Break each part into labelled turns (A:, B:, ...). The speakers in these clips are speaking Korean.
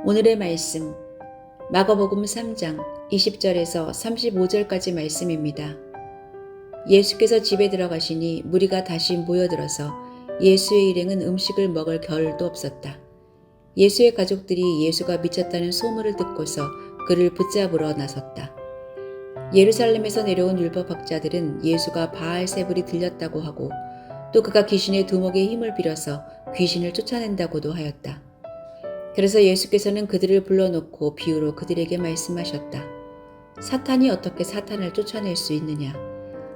A: 오늘의 말씀 마가복음 3장 20절에서 35절까지 말씀입니다. 예수께서 집에 들어가시니 무리가 다시 모여들어서 예수의 일행은 음식을 먹을 겨를도 없었다. 예수의 가족들이 예수가 미쳤다는 소문을 듣고서 그를 붙잡으러 나섰다. 예루살렘에서 내려온 율법학자들은 예수가 바알세불이 들렸다고 하고 또 그가 귀신의 두목의 힘을 빌어서 귀신을 쫓아낸다고도 하였다. 그래서 예수께서는 그들을 불러놓고 비유로 그들에게 말씀하셨다. 사탄이 어떻게 사탄을 쫓아낼 수 있느냐?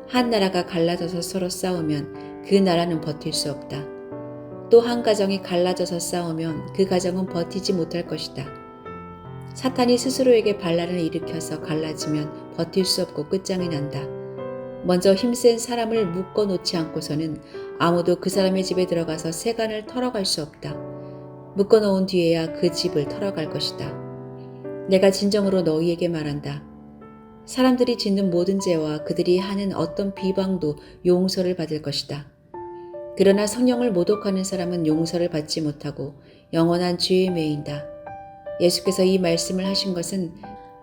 A: 한 나라가 갈라져서 서로 싸우면 그 나라는 버틸 수 없다. 또 한 가정이 갈라져서 싸우면 그 가정은 버티지 못할 것이다. 사탄이 스스로에게 반란을 일으켜서 갈라지면 버틸 수 없고 끝장이 난다. 먼저 힘센 사람을 묶어 놓지 않고서는 아무도 그 사람의 집에 들어가서 세간을 털어갈 수 없다. 묶어 놓은 뒤에야 그 집을 털어갈 것이다. 내가 진정으로 너희에게 말한다. 사람들이 짓는 모든 죄와 그들이 하는 어떤 비방도 용서를 받을 것이다. 그러나 성령을 모독하는 사람은 용서를 받지 못하고 영원한 죄에 매인다. 예수께서 이 말씀을 하신 것은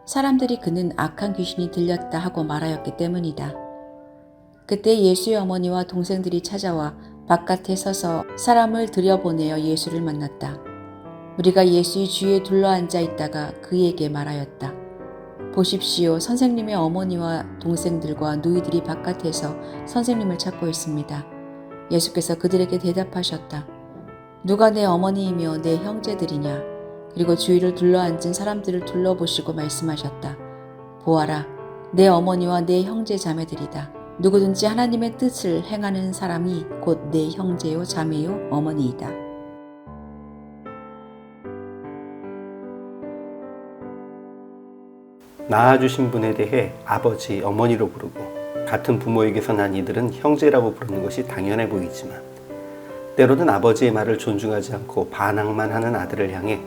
A: 사람들이 그는 악한 귀신이 들렸다 하고 말하였기 때문이다. 그때 예수의 어머니와 동생들이 찾아와 바깥에 서서 사람을 들여보내어 예수를 만났다. 우리가 예수의 주위에 둘러앉아 있다가 그에게 말하였다. 보십시오. 선생님의 어머니와 동생들과 누이들이 바깥에서 선생님을 찾고 있습니다. 예수께서 그들에게 대답하셨다. 누가 내 어머니이며 내 형제들이냐? 그리고 주위를 둘러앉은 사람들을 둘러보시고 말씀하셨다. 보아라, 내 어머니와 내 형제 자매들이다. 누구든지 하나님의 뜻을 행하는 사람이 곧 내 형제요 자매요 어머니이다.
B: 낳아주신 분에 대해 아버지, 어머니로 부르고 같은 부모에게서 난 이들은 형제라고 부르는 것이 당연해 보이지만 때로는 아버지의 말을 존중하지 않고 반항만 하는 아들을 향해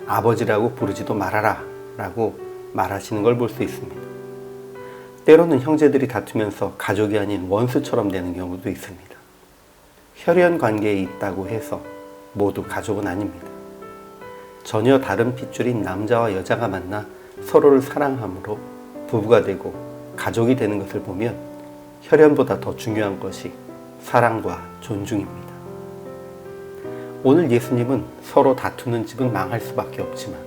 B: 아버지라고 부르지도 말아라 라고 말하시는 걸 볼 수 있습니다. 때로는 형제들이 다투면서 가족이 아닌 원수처럼 되는 경우도 있습니다. 혈연 관계에 있다고 해서 모두 가족은 아닙니다. 전혀 다른 핏줄인 남자와 여자가 만나 서로를 사랑함으로 부부가 되고 가족이 되는 것을 보면 혈연보다 더 중요한 것이 사랑과 존중입니다. 오늘 예수님은 서로 다투는 집은 망할 수밖에 없지만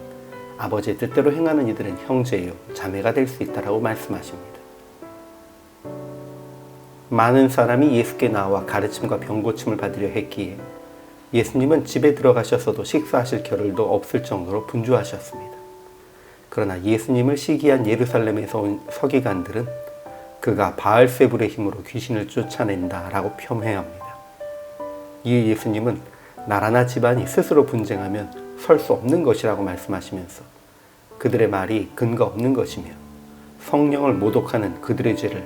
B: 아버지의 뜻대로 행하는 이들은 형제요, 자매가 될 수 있다라고 말씀하십니다. 많은 사람이 예수께 나와 가르침과 병고침을 받으려 했기에 예수님은 집에 들어가셨어도 식사하실 겨를도 없을 정도로 분주하셨습니다. 그러나 예수님을 시기한 예루살렘에서 온 서기관들은 그가 바알세불의 힘으로 귀신을 쫓아낸다라고 폄훼합니다. 이에 예수님은 나라나 집안이 스스로 분쟁하면 설 수 없는 것이라고 말씀하시면서 그들의 말이 근거 없는 것이며 성령을 모독하는 그들의 죄를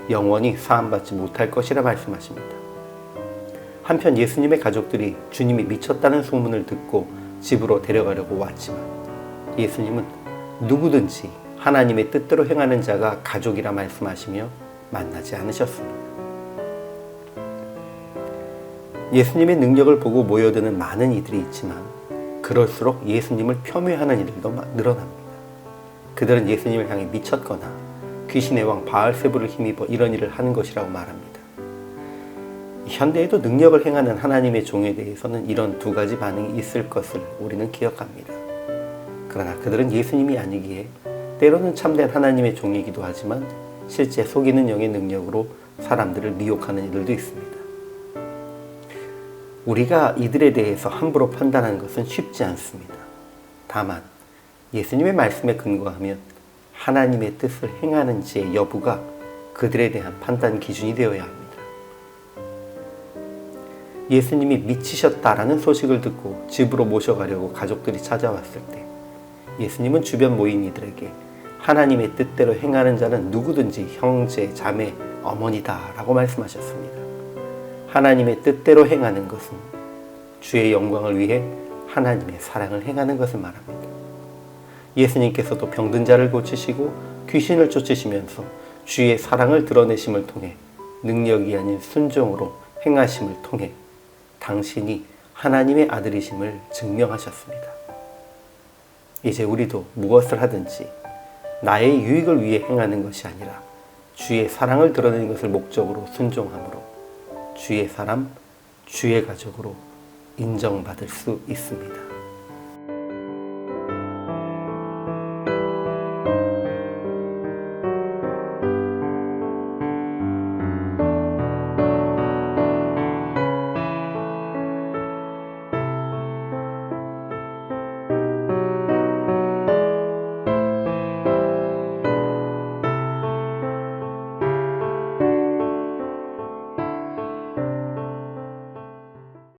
B: 영원히 사함받지 못할 것이라 말씀하십니다. 한편 예수님의 가족들이 주님이 미쳤다는 소문을 듣고 집으로 데려가려고 왔지만 예수님은 누구든지 하나님의 뜻대로 행하는 자가 가족이라 말씀하시며 만나지 않으셨습니다. 예수님의 능력을 보고 모여드는 많은 이들이 있지만 그럴수록 예수님을 폄훼하는 이들도 늘어납니다. 그들은 예수님을 향해 미쳤거나 귀신의 왕 바알세불을 힘입어 이런 일을 하는 것이라고 말합니다. 현대에도 능력을 행하는 하나님의 종에 대해서는 이런 두 가지 반응이 있을 것을 우리는 기억합니다. 그러나 그들은 예수님이 아니기에 때로는 참된 하나님의 종이기도 하지만 실제 속이는 영의 능력으로 사람들을 미혹하는 이들도 있습니다. 우리가 이들에 대해서 함부로 판단하는 것은 쉽지 않습니다. 다만 예수님의 말씀에 근거하면 하나님의 뜻을 행하는지의 여부가 그들에 대한 판단 기준이 되어야 합니다. 예수님이 미치셨다라는 소식을 듣고 집으로 모셔가려고 가족들이 찾아왔을 때 예수님은 주변 모인 이들에게 하나님의 뜻대로 행하는 자는 누구든지 형제, 자매, 어머니다 라고 말씀하셨습니다. 하나님의 뜻대로 행하는 것은 주의 영광을 위해 하나님의 사랑을 행하는 것을 말합니다. 예수님께서도 병든 자를 고치시고 귀신을 쫓으시면서 주의 사랑을 드러내심을 통해 능력이 아닌 순종으로 행하심을 통해 당신이 하나님의 아들이심을 증명하셨습니다. 이제 우리도 무엇을 하든지 나의 유익을 위해 행하는 것이 아니라 주의 사랑을 드러내는 것을 목적으로 순종함으로 주의 사람, 주의 가족으로 인정받을 수 있습니다.